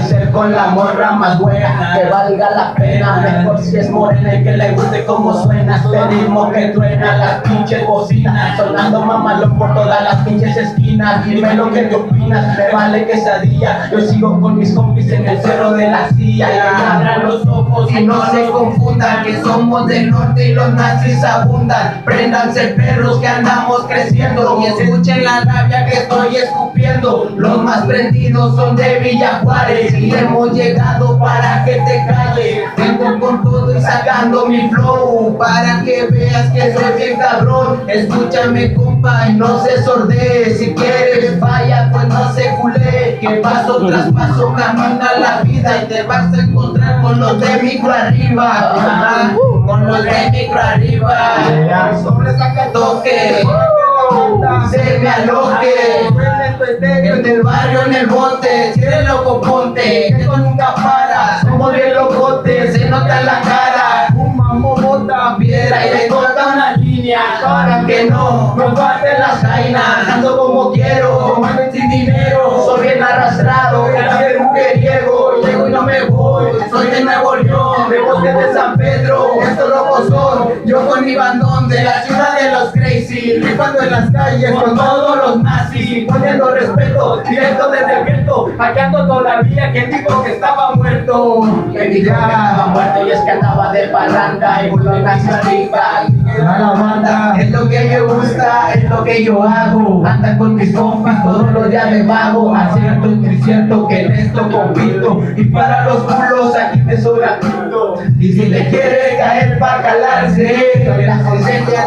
Ser con la morra más buena, que valga la pena. Mejor si es morena y que le guste como suena. Este ritmo que truena las pinches bocinas, sonando mamalón por todas las pinches esquinas. Dime lo que te opinas, me vale quesadilla. Yo sigo con mis compis en el cerro de la silla. Y abran los ojos y no se confundan, que somos del norte y los nazis abundan. Préndanse perros que andamos creciendo y escuchen la rabia que estoy escupiendo. Los más prendidos son de Villa Juárez y hemos llegado para que te calles. Vengo con todo y sacando mi flow para que veas que soy bien cabrón. Escúchame compa y no se sordee. Si quieres falla pues no se culé, que paso tras paso camina la vida y te vas a encontrar con los de micro arriba. Con los de micro arriba. Sobre saca toque, se me aloque. En el barrio, en el bote, si eres loco ponte, que esto nunca para. Somos bien locotes, se nota en la cara. Fumamos bota, piedra y le corta una línea para que no nos falten las jainas. Ando como quiero, tomando sin dinero. Soy bien arrastrado, era bien mujeriego. Llego y no me voy, soy de Nuevo León, de Bosque de San Pedro. Estos locos son, yo con mi bandón de la ciudad de los crazy, rifando en las calles con todos los nazis, poniendo respeto directo desde el gueto. Aquí ando todavía, quien dijo que estaba muerto, quien dijo que estaba muerto y es que andaba de parranda y volvió hacia arriba. La banda es lo que me gusta, es lo que yo hago. Anda con mis compas, todos los días me vago. Acierto y cierto que en esto compito. Y para los culos aquí te sobra tinto. Y si le quiere caer pa' calarse, la